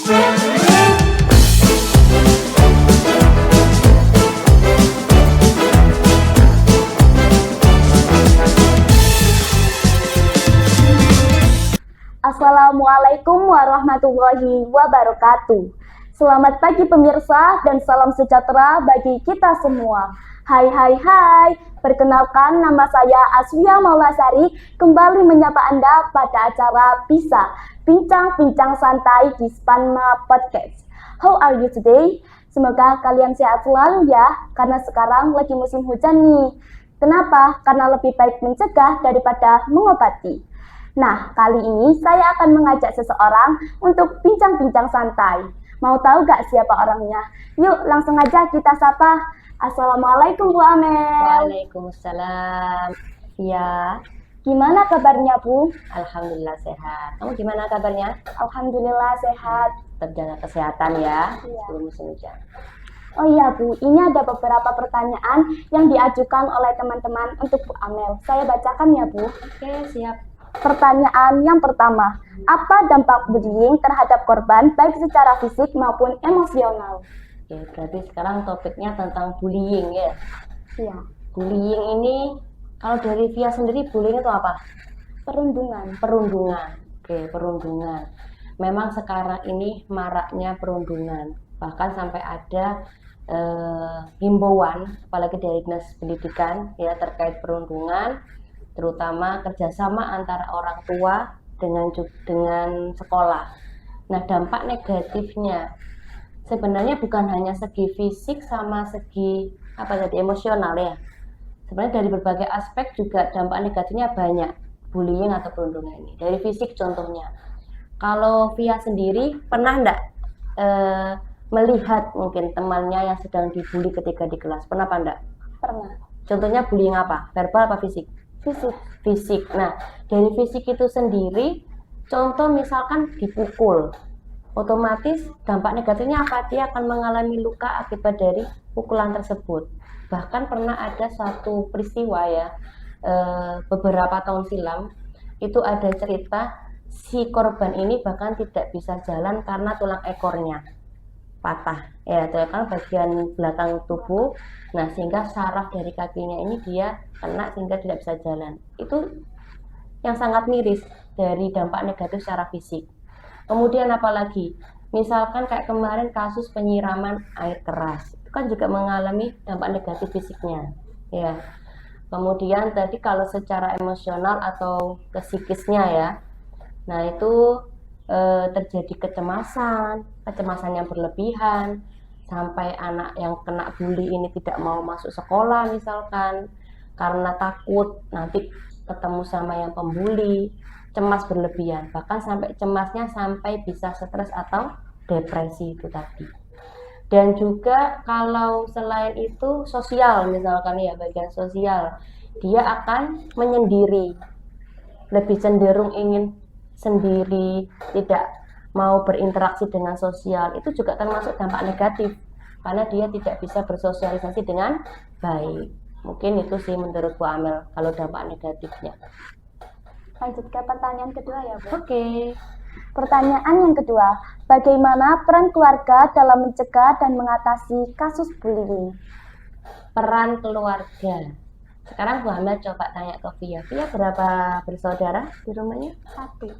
Assalamualaikum warahmatullahi wabarakatuh. Selamat pagi pemirsa dan salam sejahtera bagi kita semua. Hai hai hai, perkenalkan nama saya Aswia Maulasari kembali menyapa Anda pada acara Bisa Bincang-Bincang Santai di Spanma Podcast. How are you today? Semoga kalian sehat selalu ya, karena sekarang lagi musim hujan nih. Kenapa? Karena lebih baik mencegah daripada mengobati. Nah, kali ini saya akan mengajak seseorang untuk bincang-bincang santai. Mau tahu gak siapa orangnya? Yuk, langsung aja kita sapa. Assalamualaikum Bu Amel. Waalaikumsalam. Ya, Gimana kabarnya Bu? alhamdulillah sehat. Kamu gimana kabarnya? Alhamdulillah sehat. Terjaga kesehatan ya, Iya. sebelum musim hujan. Oh iya Bu, ini ada beberapa pertanyaan yang diajukan oleh teman-teman untuk Bu Amel. Saya bacakan ya Bu. Oke, siap. Pertanyaan yang pertama, apa dampak bullying terhadap korban baik secara fisik maupun emosional? Oke, berarti sekarang topiknya tentang bullying ya. Iya, Bullying ini, kalau dari Via sendiri, bullying itu apa? perundungan. Perundungan. Oke, perundungan. Memang sekarang ini maraknya perundungan. Bahkan sampai ada himbauan, apalagi dari Dinas Pendidikan ya terkait perundungan, terutama kerjasama antara orang tua dengan sekolah. Nah, dampak negatifnya sebenarnya bukan hanya segi fisik sama segi emosional ya. Sebenarnya dari berbagai aspek juga dampak negatifnya banyak bullying atau perundungan ini. Dari fisik contohnya, kalau Via sendiri pernah enggak melihat mungkin temannya yang sedang dibully ketika di kelas? Pernah apa enggak? Pernah. Contohnya bullying apa? Verbal apa fisik? Fisik. Nah, dari fisik itu sendiri, contoh misalkan dipukul, otomatis dampak negatifnya apa? Dia akan mengalami luka akibat dari pukulan tersebut. Bahkan pernah ada satu peristiwa ya, beberapa tahun silam, itu ada cerita si korban ini bahkan tidak bisa jalan karena tulang ekornya patah ya, itu kan bagian belakang tubuh. Nah, sehingga saraf dari kakinya ini dia kena sehingga tidak bisa jalan. Itu yang sangat miris dari dampak negatif secara fisik. Kemudian apalagi misalkan kayak kemarin kasus penyiraman air keras, itu kan juga mengalami dampak negatif fisiknya ya. Kemudian tadi kalau secara emosional atau psikisnya ya, nah itu terjadi kecemasan yang berlebihan, sampai anak yang kena bully ini tidak mau masuk sekolah misalkan karena takut nanti ketemu sama yang pembuli, cemas berlebihan, bahkan sampai cemasnya sampai bisa stres atau depresi itu tadi. Dan juga kalau selain itu sosial misalkan ya, bagian sosial, dia akan menyendiri, lebih cenderung ingin sendiri, tidak mau berinteraksi dengan sosial. Itu juga termasuk dampak negatif karena dia tidak bisa bersosialisasi dengan baik. Mungkin itu sih menurut Bu Amel kalau dampak negatifnya. Lanjut ke pertanyaan kedua ya Bu. Oke. Pertanyaan yang kedua, bagaimana peran keluarga dalam mencegah dan mengatasi kasus bullying? Peran keluarga. Sekarang Bu Amel coba tanya ke Via. Via berapa bersaudara di rumahnya? Satu.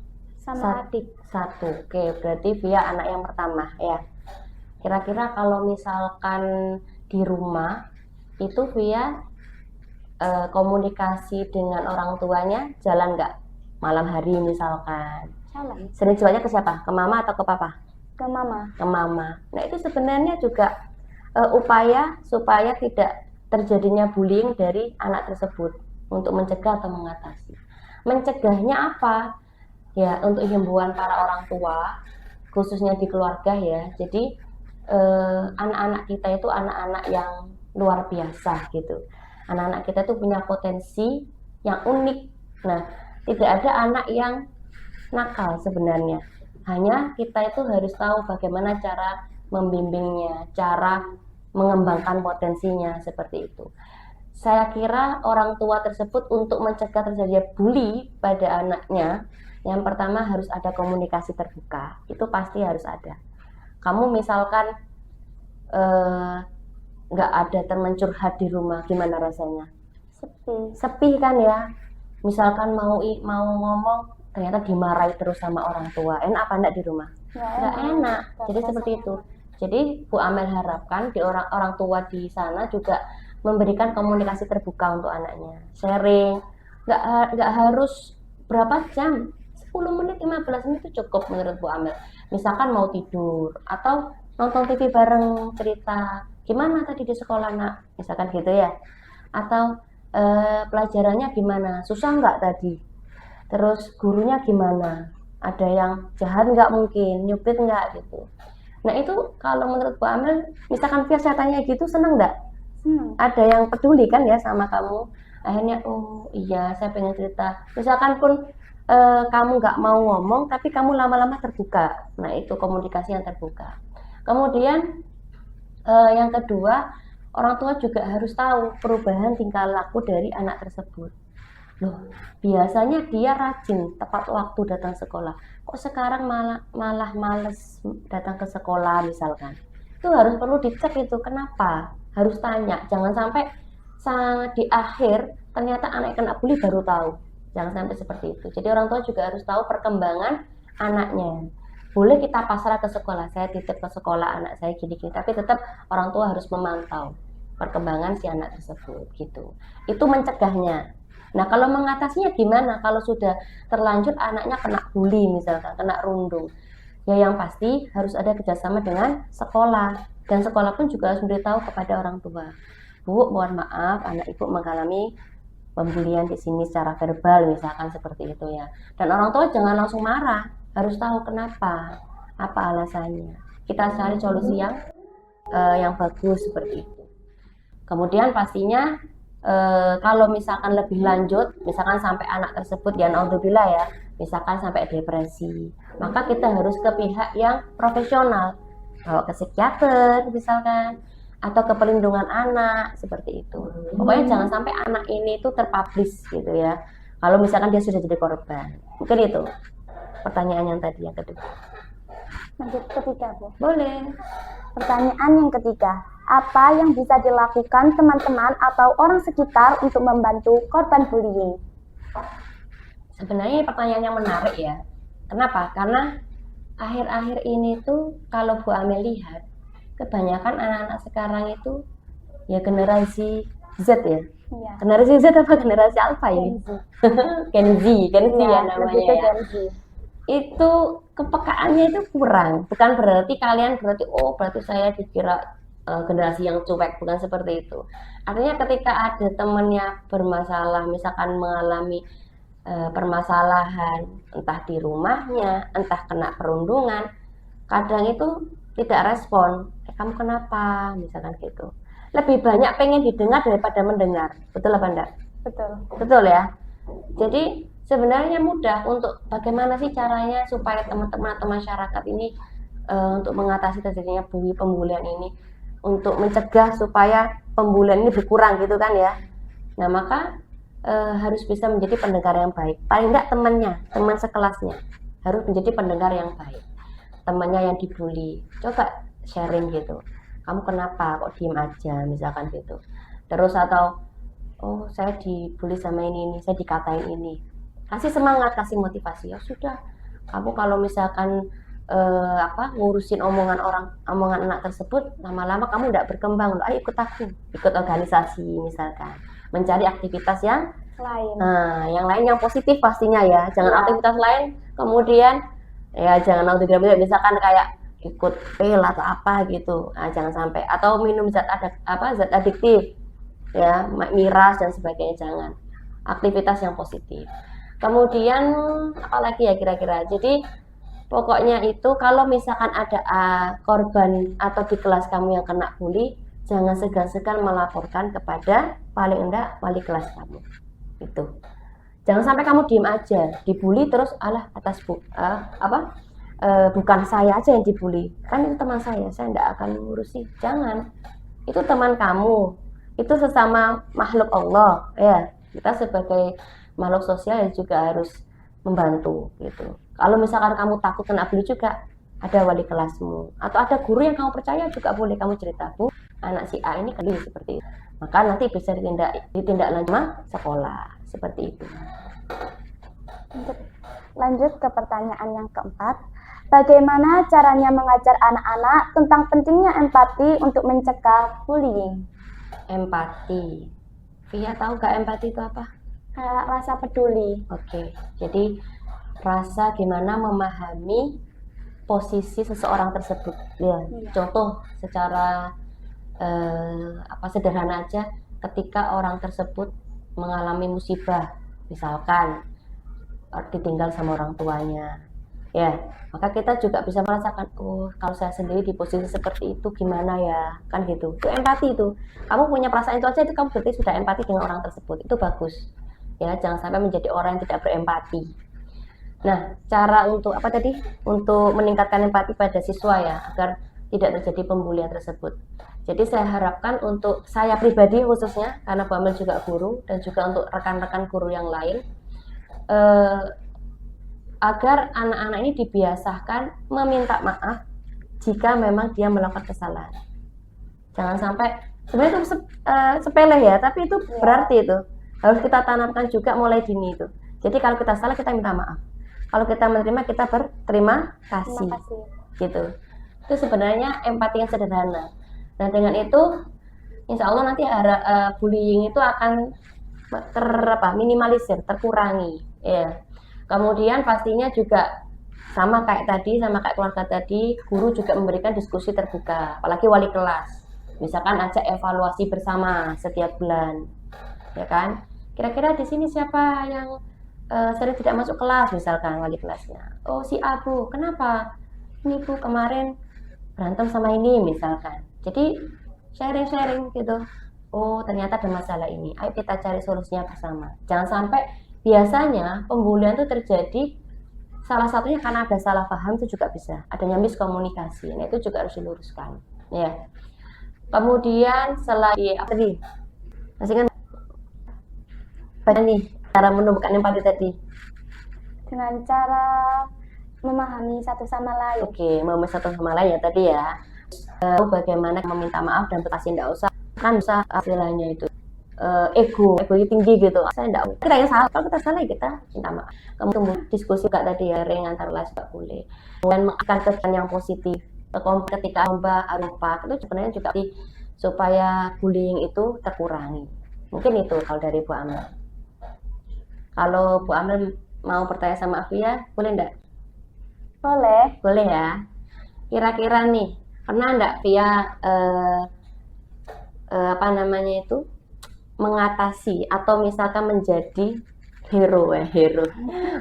Oke, berarti Via anak yang pertama ya. Kira-kira kalau misalkan di rumah itu Via komunikasi dengan orang tuanya jalan nggak? Malam hari misalkan. Jalan. Sering jualnya ke siapa? Ke mama atau ke papa? Ke mama. Ke mama. Nah, itu sebenarnya juga upaya supaya tidak terjadinya bullying dari anak tersebut untuk mencegah atau mengatasi. Mencegahnya apa? Ya, untuk himbauan para orang tua, khususnya di keluarga ya. Jadi anak-anak kita itu anak-anak yang luar biasa gitu. Anak-anak kita itu punya potensi yang unik. Nah, tidak ada anak yang nakal sebenarnya. Hanya kita itu harus tahu bagaimana cara membimbingnya, cara mengembangkan potensinya seperti itu. Saya kira orang tua tersebut untuk mencegah terjadinya bully pada anaknya, yang pertama harus ada komunikasi terbuka. Itu pasti harus ada. kamu misalkan nggak ada teman curhat di rumah, gimana rasanya? Sepi kan ya. Misalkan mau ngomong ternyata dimarahi terus sama orang tua, enak apa enggak di rumah? Nggak enak. Jadi seperti itu. Jadi Bu Amel harapkan di orang tua di sana juga memberikan komunikasi terbuka untuk anaknya, sharing, nggak harus berapa jam, 10 menit 15 menit itu cukup menurut Bu Amel. Misalkan mau tidur atau nonton TV bareng, cerita gimana tadi di sekolah nak, misalkan gitu ya, atau pelajarannya gimana, susah nggak tadi, terus gurunya gimana, ada yang jahat nggak, mungkin nyupit nggak gitu. Nah itu kalau menurut Bu Amel, misalkan via saya tanya gitu, seneng nggak? Ada yang peduli kan ya sama kamu, akhirnya oh iya saya pengen cerita. Misalkan pun kamu nggak mau ngomong tapi kamu lama-lama terbuka, nah itu komunikasi yang terbuka. Kemudian yang kedua, orang tua juga harus tahu perubahan tingkah laku dari anak tersebut. Loh, biasanya dia rajin tepat waktu datang sekolah, kok sekarang malah males datang ke sekolah misalkan. Itu harus perlu dicek itu kenapa, harus tanya, jangan sampai di akhir ternyata anak kena bully baru tahu, jangan sampai seperti itu. Jadi orang tua juga harus tahu perkembangan anaknya. Boleh kita pasrah ke sekolah, saya titip ke sekolah anak saya gini-gini, tapi tetap orang tua harus memantau perkembangan si anak tersebut gitu. Itu mencegahnya. Nah kalau mengatasinya gimana kalau sudah terlanjur anaknya kena bully misalkan, kena rundung, ya yang pasti harus ada kerjasama dengan sekolah, dan sekolah pun juga harus memberitahu kepada orang tua, Bu, mohon maaf anak ibu mengalami pembulian di sini secara verbal misalkan seperti itu ya. Dan orang tua jangan langsung marah, harus tahu kenapa, apa alasannya. Kita cari solusi yang bagus seperti itu. Kemudian pastinya kalau misalkan lebih lanjut, misalkan sampai anak tersebut ya naudzubillah ya, misalkan sampai depresi, maka kita harus ke pihak yang profesional, bawa ke psikiater misalkan, atau ke perlindungan anak seperti itu. Pokoknya jangan sampai anak ini itu terpublish gitu ya, kalau misalkan dia sudah jadi korban. Mungkin itu pertanyaan yang tadi yang kedua. Lanjut ketiga, Bu. Boleh. Pertanyaan yang ketiga, apa yang bisa dilakukan teman-teman atau orang sekitar untuk membantu korban bullying? Sebenarnya ini pertanyaan yang menarik ya. Kenapa? Karena akhir-akhir ini tuh kalau Bu Amel lihat, kebanyakan anak-anak sekarang itu ya generasi Z ya. Iya. Generasi Z apa generasi Alpha ya? Gen Z ya namanya ya. Gen Z. Itu kepekaannya itu kurang. Bukan berarti kalian berarti saya dikira generasi yang cuek, bukan seperti itu. Artinya ketika ada temannya bermasalah, misalkan mengalami permasalahan entah di rumahnya, entah kena perundungan, kadang itu tidak respon, kamu kenapa misalkan gitu. Lebih banyak pengen didengar daripada mendengar, betul apa enggak? Betul ya. Jadi sebenarnya mudah untuk bagaimana sih caranya supaya teman-teman atau masyarakat ini untuk mengatasi terjadinya pembulian ini, untuk mencegah supaya pembulian ini berkurang gitu kan ya. Nah maka harus bisa menjadi pendengar yang baik. Paling enggak teman sekelasnya harus menjadi pendengar yang baik. Temannya yang dibully, coba sharing gitu. Kamu kenapa kok diem aja misalkan gitu. Terus atau oh saya dibully sama ini, saya dikatain ini. Kasih semangat, kasih motivasi. Ya sudah, kamu kalau misalkan ngurusin omongan anak tersebut, lama-lama kamu tidak berkembang. Ayo ikut aku, ikut organisasi misalkan, mencari aktivitas yang lain. Nah, yang lain yang positif pastinya ya. Jangan aktivitas lain kemudian ya jangan autografi, misalkan kayak ikut pil atau apa gitu. Nah, jangan sampai, atau minum zat adiktif ya, miras dan sebagainya, jangan. Aktivitas yang positif. Kemudian apalagi ya kira-kira. Jadi pokoknya itu kalau misalkan ada korban atau di kelas kamu yang kena bully, jangan segan-segan melaporkan kepada paling enggak wali kelas kamu. Itu. Jangan sampai kamu diem aja, dibully terus atas bukan saya aja yang dibully, kan itu teman saya enggak akan ngurusi. Jangan. Itu teman kamu. Itu sesama makhluk Allah ya. Kita sebagai makhluk sosial juga harus membantu gitu. Kalau misalkan kamu takut kena bully juga, ada wali kelasmu, atau ada guru yang kamu percaya juga boleh kamu cerita, Bu, anak si A ini kali seperti itu. Maka nanti bisa ditindaklanjuti sama sekolah, seperti itu. Lanjut ke pertanyaan yang keempat. Bagaimana caranya mengajar anak-anak tentang pentingnya empati untuk mencegah bullying? Empati. Via tahu gak empati itu apa? Kayak rasa peduli. Oke, jadi rasa gimana memahami posisi seseorang tersebut. Ya, contoh secara sederhana aja, ketika orang tersebut mengalami musibah, misalkan ditinggal sama orang tuanya, ya, maka kita juga bisa merasakan, oh kalau saya sendiri di posisi seperti itu gimana ya, kan gitu. Itu empati itu. Kamu punya perasaan itu aja, itu kamu berarti sudah empati dengan orang tersebut. Itu bagus. Ya, jangan sampai menjadi orang yang tidak berempati. Nah, cara untuk apa tadi? Untuk meningkatkan empati pada siswa ya, agar tidak terjadi pembulian tersebut. Jadi saya harapkan untuk saya pribadi khususnya, karena Bu Amel juga guru, dan juga untuk rekan-rekan guru yang lain, agar anak-anak ini dibiasakan meminta maaf jika memang dia melakukan kesalahan. Jangan sampai, sebenarnya itu sepele ya, tapi itu berarti itu harus kita tanamkan juga mulai dini itu. Jadi kalau kita salah kita minta maaf, kalau kita menerima kita berterima kasih. Gitu. Itu sebenarnya empati yang sederhana. Dan dengan itu insya Allah nanti bullying itu akan minimalisir, terkurangi ya. Kemudian pastinya juga sama kayak keluarga tadi, guru juga memberikan diskusi terbuka, apalagi wali kelas. Misalkan ajak evaluasi bersama setiap bulan, ya kan? Kira-kira di sini siapa yang sering tidak masuk kelas, misalkan wali kelasnya. Oh si A, Bu, kenapa? Ini Bu kemarin berantem sama ini, misalkan. Jadi sharing-sharing gitu. Oh ternyata ada masalah ini, ayo kita cari solusinya bersama. Jangan sampai, biasanya pembulian itu terjadi salah satunya karena ada salah paham, itu juga bisa adanya miskomunikasi. Nah itu juga harus diluruskan ya. Kemudian selain apa tadi masih kan nih cara menumbuhkan empati tadi dengan cara memahami satu sama lain. Oke, memahami satu sama lain ya tadi ya. Bagaimana meminta maaf dan pasti tidak usah kan bisa istilahnya itu ego tinggi gitu. Saya tidak, kita yang salah, kalau kita salah kita minta maaf. Kamu tumbuh diskusi gak tadi ya, ring antar kelas gak boleh. Dan mengakan kegiatan yang positif. Ketika lomba arupa itu sebenarnya juga supaya bullying itu terkurangi. Mungkin itu kalau dari Bu Amel. Kalau Bu Amel mau bertanya sama Afia, boleh enggak? Boleh. Boleh ya. Kira-kira nih, pernah enggak Via mengatasi atau misalkan menjadi hero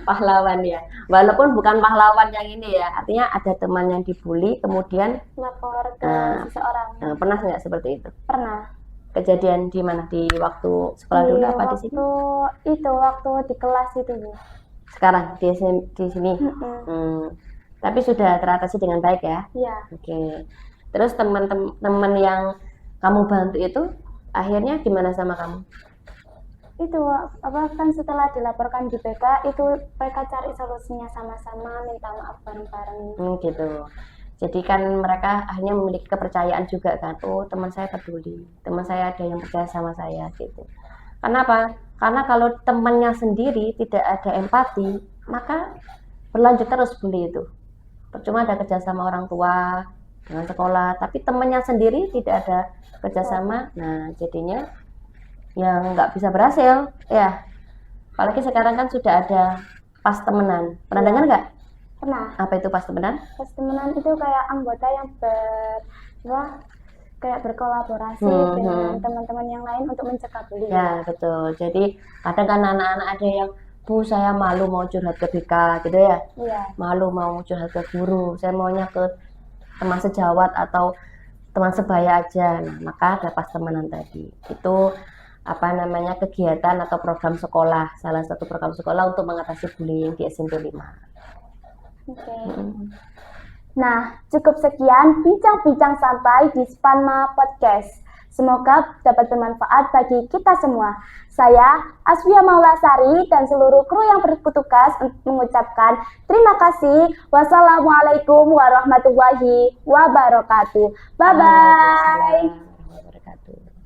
pahlawan ya, walaupun bukan pahlawan yang ini ya, artinya ada teman yang dibully kemudian lapor ke seseorang. Pernah nggak seperti itu? Pernah. Kejadian di mana, di waktu sekolah dulu apa di sini? Waktu di kelas itu Bu. Sekarang di sini. Tapi sudah teratasi dengan baik ya? Iya. Oke. Terus teman-teman yang kamu bantu itu akhirnya gimana sama kamu? Itu kan setelah dilaporkan di BK itu mereka cari solusinya sama-sama, minta maaf bareng-bareng. Gitu. Jadi kan mereka akhirnya memiliki kepercayaan juga kan, oh teman saya peduli, teman saya ada yang percaya sama saya gitu. Kenapa? Karena kalau temannya sendiri tidak ada empati, maka berlanjut terus bully itu. Percuma ada kerjasama orang tua dengan sekolah, tapi temannya sendiri tidak ada kerjasama, nah jadinya yang nggak bisa berhasil ya. Apalagi sekarang kan sudah ada pas temenan, pernah dengar nggak? Pernah. Apa itu pas temenan? Pas temenan itu kayak anggota yang berkolaborasi dengan teman-teman yang lain untuk mencegah bullying. Ya betul. Jadi kadang kan anak-anak ada yang, Bu saya malu mau curhat ke BK gitu ya. Iya. Malu mau curhat ke guru, saya maunya ke teman sejawat atau teman sebaya aja. Nah, maka ada pas temenan tadi. Itu kegiatan atau program sekolah, salah satu program sekolah untuk mengatasi bullying di SMP 5. Oke. Nah, cukup sekian bincang-bincang santai di Spanma Podcast. Semoga dapat bermanfaat bagi kita semua. Saya, Aswia Maulasari, dan seluruh kru yang bertugas mengucapkan terima kasih. Wassalamualaikum warahmatullahi wabarakatuh. Bye-bye. Waalaikumsalam warahmatullahi wabarakatuh.